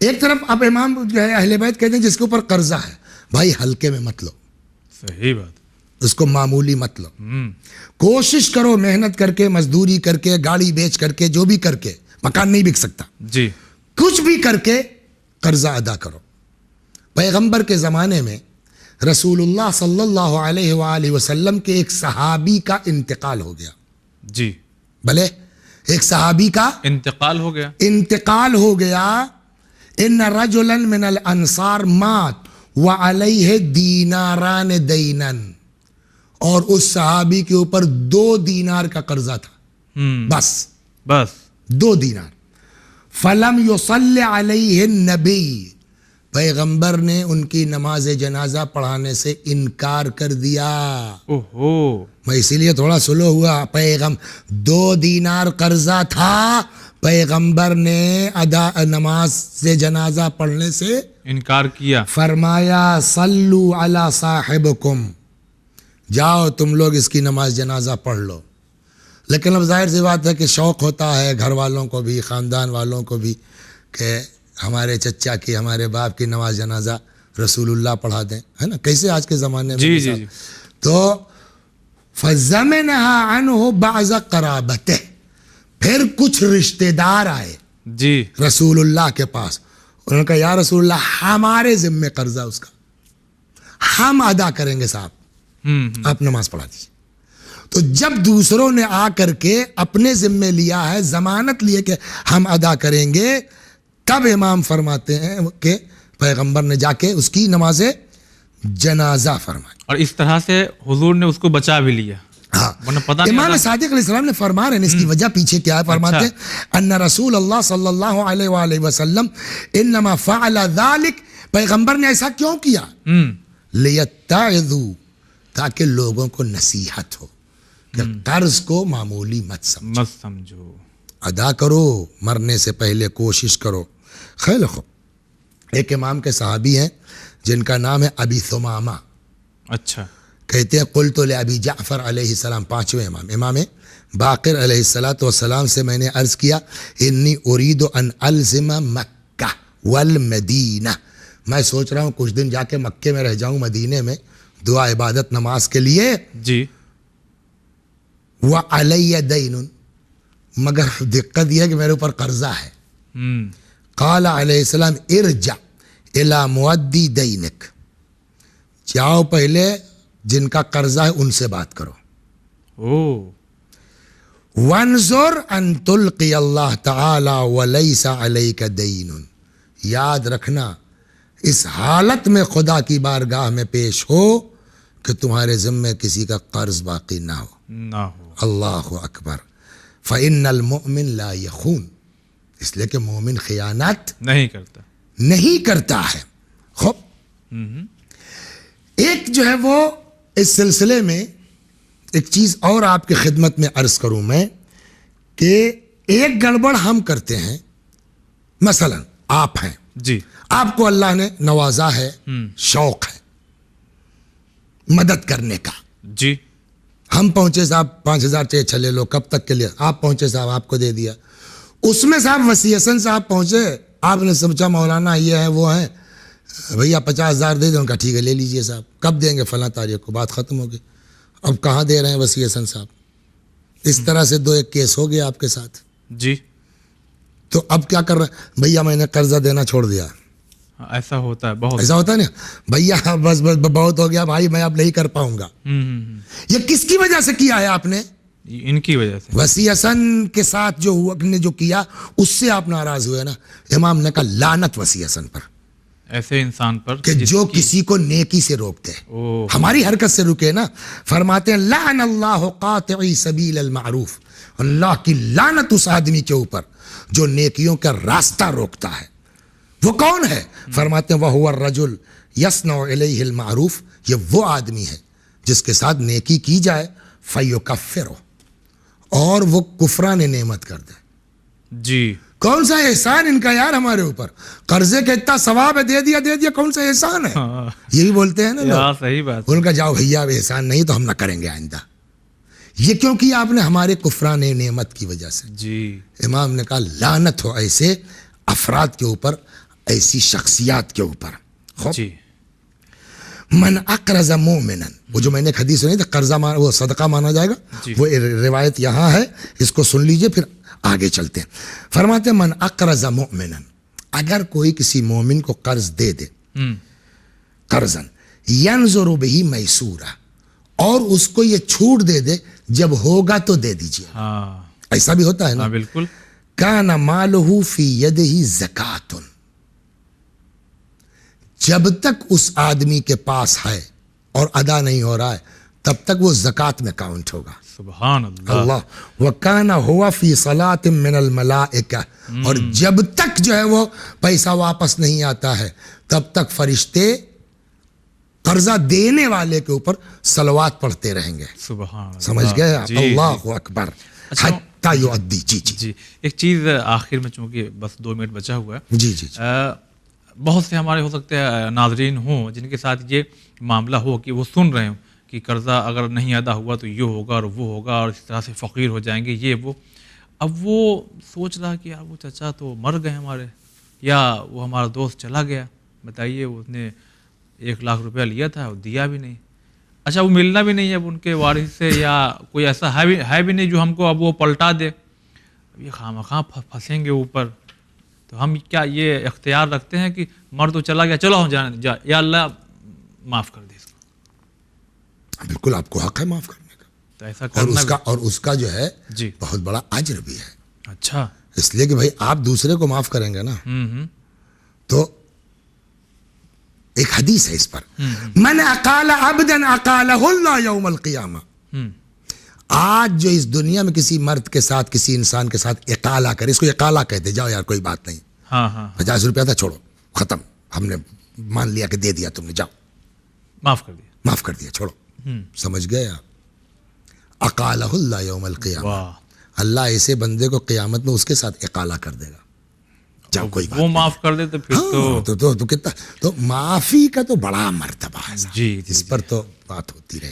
एक तरफ अब इमाम जो है अहले बैत कहते हैं जिसके ऊपर कर्जा है, भाई हल्के में मत लो, सही बात, उसको मामूली मत लो। कोशिश करो मेहनत करके, मजदूरी करके, गाड़ी बेच करके, जो भी करके, मकान नहीं बिक सकता जी, कुछ भी करके कर्जा अदा करो। पैगंबर के ज़माने में रसूलुल्लाह सल्लल्लाहु अलैहि वसल्लम के एक सहाबी का इंतकाल हो गया। जी, भले एक सहाबी का इंतकाल हो गया। इन रजुलन मिनल अंसार मात व अलैहि दीनारान दैनन, और उस सहाबी के ऊपर 2 दीनार का कर्जा था। बस 2 दीनार। फलम युसल्ली अलैहि नबी, पैगंबर ने उनकी नमाज जनाजा पढ़ाने से इनकार कर दिया। ओहो, मैं इसीलिए थोड़ा स्लो हुआ। 2 दीनार कर्जा था, पैगंबर ने नमाज से जनाजा पढ़ने से इनकार किया। फरमाया सल्लू अला साहिबकुम, जाओ तुम लोग इसकी नमाज जनाजा पढ़ लो। लेकिन अब जाहिर सी बात है कि शौक़ होता है घर वालों को भी, ख़ानदान वालों को भी, कि हमारे चचा की, हमारे बाप की नमाज जनाजा रसूलुल्लाह पढ़ा दें, है ना। कैसे आज के ज़माने में जी, जी। तो फ़ज़मनहा अन्हु बाज़ क़राबते, फिर कुछ रिश्तेदार आए जी रसूलुल्लाह के पास। उन्होंने कहा या रसूलुल्लाह, हमारे ज़िम्मे कर्जा उसका, हम अदा करेंगे साहब, आप नमाज पढ़ा दीजिए। तो जब दूसरों ने आकर के अपने जिम्मे लिया है, जमानत लिए कि हम अदा करेंगे, तब इमाम फरमाते हैं कि पैगंबर ने जाके उसकी नमाज़े जनाजा फरमाई। और इस तरह से हुजूर ने उसको बचा भी लिया। हाँ, पता नहीं इमाम सादिक अलैहिस्सलाम ने फरमा रहे हैं, इसकी वजह पीछे क्या है, फरमाते हैं अन्ना रसूल अल्लाह सल्लल्लाहु अलैहि वसल्लम इन्नमा फ़अल ज़ालिक, पैगंबर ने ऐसा क्यों किया, लियत्तइज़ू, ताकि लोगों को नसीहत हो कि कर्ज को मामूली मत समझो, अदा करो, मरने से पहले कोशिश करो। खैर खो, एक इमाम के सहाबी हैं जिनका नाम है अबी सुमामा। अच्छा, कहते हैं कुल्तु ले अबी जाफ़र अलैहिस्सलाम, 5वें इमाम, इमाम बाक़िर अलैहिस्सलातु वस्सलाम से मैंने अर्ज़ किया, इन्नी उरीदु अन अल्ज़िमा मक्का वल मदीना, मैं सोच रहा हूँ कुछ दिन जाके मक्के में रह जाऊँ, मदीने में, दुआ इबादत नमाज के लिए जी। व अलैया दैनुन, मगर दिक्कत यह है कि मेरे ऊपर कर्जा है। क़ाला अलैहिस्सलाम इरजा इला मुअद्दी दैनिक, जाओ पहले जिनका कर्जा है उनसे बात करो। वंजुर अन तुल्क़ी अल्लाह तआला व लैसा अलैका दैनुन, याद रखना इस हालत में खुदा की बारगाह में पेश हो कि तुम्हारे ज़िम्मे किसी का कर्ज बाकी ना हो। अल्लाहु अकबर। फ़इन्नल मुमिन ला यख़ून, इसलिए कि मोमिन खियानत नहीं करता है। खूब, एक जो है वो इस सिलसिले में एक चीज़ और आपकी खिदमत में अर्ज़ करूँ मैं, कि एक गड़बड़ हम करते हैं। मसलन आप हैं जी, आपको अल्लाह ने नवाजा है, शौक है मदद करने का जी, हम पहुंचे साहब 5000 चाहिए, चले लो, कब तक के लिए, आप पहुंचे साहब, आपको दे दिया। उसमें साहब वसीयतन साहब पहुंचे, आपने सोचा मौलाना ये है वो है, भैया 50,000 दे दो, उनका ठीक है ले लीजिए साहब, कब देंगे, फला तारीख को, बात खत्म हो गई। अब कहाँ दे रहे हैं वसीयतन साहब। इस तरह से 2-1 केस हो गया आपके साथ जी। तो अब क्या कर रहे हैं, भैया मैंने कर्जा देना छोड़ दिया। ऐसा होता है, बहुत ऐसा होता है ना, भैया बस बस बहुत हो गया भाई, मैं अब नहीं कर पाऊंगा। ये किसकी वजह से किया है आपने? इनकी वजह से। वसीयतन के साथ जो हुआ ने जो किया उससे आप नाराज हुए ना। इमाम ने कहा लानत वसीयतन पर, ऐसे इंसान पर कि जो किसी को नेकी से रोकते हैं, हमारी हरकत से रुके ना। फरमाते हैं लान अल्लाह कातिई सबील अल मारूफ, अल्लाह की लानत उस आदमी के ऊपर जो नेकियों का रास्ता रोकता है। वो कौन है? फरमाते हैं वह हुआ रजुल यस्नउ इलैहि अल मारूफ, ये वो आदमी है जिसके साथ नेकी की जाए, फयुकफ्फिरु, और वो कुफरान नेमत कर दे। जी, कौन सा एहसान इनका यार हमारे ऊपर, कर्जे का इतना सवाब है, दे दिया, कौन सा एहसान है? यही बोलते हैं ना लोग। सही बात। उनका जाओ भैया एहसान नहीं तो हम ना करेंगे आइंदा। ये क्यों किया आपने? हमारे कुफरान नेमत की वजह से। जी, इमाम ने कहा लानत हो ऐसे अफराद के ऊपर, ऐसी शख्सियात के ऊपर। खूब। जी मन अक़रज़ मोमिनन, वो जो मैंने एक हदीस सुनी थी, कर्जा वो सदका माना जाएगा, जी। वो रिवायत यहाँ है, इसको सुन लीजिए फिर आगे चलते हैं। फरमाते मन अक़रज़ मोमिनन, अगर कोई किसी मोमिन को कर्ज दे दे, कर्जन यंज़ुरु बिही मैसूरा, और उसको ये छूट दे दे जब होगा तो दे दीजिए। हाँ ऐसा भी होता है ना। हाँ बिल्कुल। काना मालुहु फी यदिही ज़कातुन, जब तक उस आदमी के पास है और अदा नहीं हो रहा है तब तक वो ज़कात में काउंट होगा। सुभान अल्लाह। अल्लाह। व काना हुआ फी सलातिन मिनल मलाइका, और जब तक जो है वो पैसा वापस नहीं आता है तब तक फरिश्ते कर्जा देने वाले के ऊपर सलवात पढ़ते रहेंगे। सुभान अल्लाह। समझ गए आप? जी, अल्लाहु अकबर। अच्छा, हत्ता युअद्दी। जी जी जी एक चीज़ आखिर में, चूंकि बस 2 मिनट बचा हुआ है, जी जी जी। बहुत से हमारे हो सकते हैं नाजरीन हों जिनके साथ ये मामला हो कि वो सुन रहे हों कि कर्ज़ा अगर नहीं अदा हुआ तो ये होगा और वो होगा और इस तरह से फ़कीर हो जाएंगे ये वो। अब वो सोच रहा कि यार वो चाचा तो मर गए हमारे, या वो हमारा दोस्त चला गया, बताइए उसने 1 लाख रुपया लिया था और दिया भी नहीं। अच्छा वो मिलना भी नहीं है अब उनके वारिस से, या कोई ऐसा है भी नहीं जो हमको अब वो पलटा दे। अब ये खामखा फंसेंगे ऊपर, तो हम क्या ये इख्तियार रखते हैं कि मर तो चला गया, चलो हम जा, या अल्लाह माफ़ कर दे इसको। बिल्कुल आपको हक है माफ करने का, तो ऐसा और करना उसका जो है जी। बहुत बड़ा अज्र भी है। अच्छा। इसलिए कि भाई आप दूसरे को माफ करेंगे ना, तो एक हदीस है इस पर, मन अकाला अबदन अकालहुल्लाह यौमल क़ियामा। आज जो इस दुनिया में किसी मर्द के साथ, किसी इंसान के साथ इकाला करे, इसको इकाला कहते, जाओ यार कोई बात नहीं, हाँ हाँ 50 रुपया था, छोड़ो, खत्म, हमने मान लिया कि दे दिया तुमने, जाओ माफ़ कर दिया। माफ कर दिया, छोड़ो। समझ गए आप? अकालहुल्लाह यौमल क़ियामा, वाह। अल्लाह ऐसे बंदे को क़यामत में उसके साथ इकाला कर देगा, जाओ कोई बात वो माफ़ कर दे तो फिर हाँ, तो कितना, तो माफी का तो बड़ा मर्तबा है साहब। जी, इस पर तो बात होती रहेगी।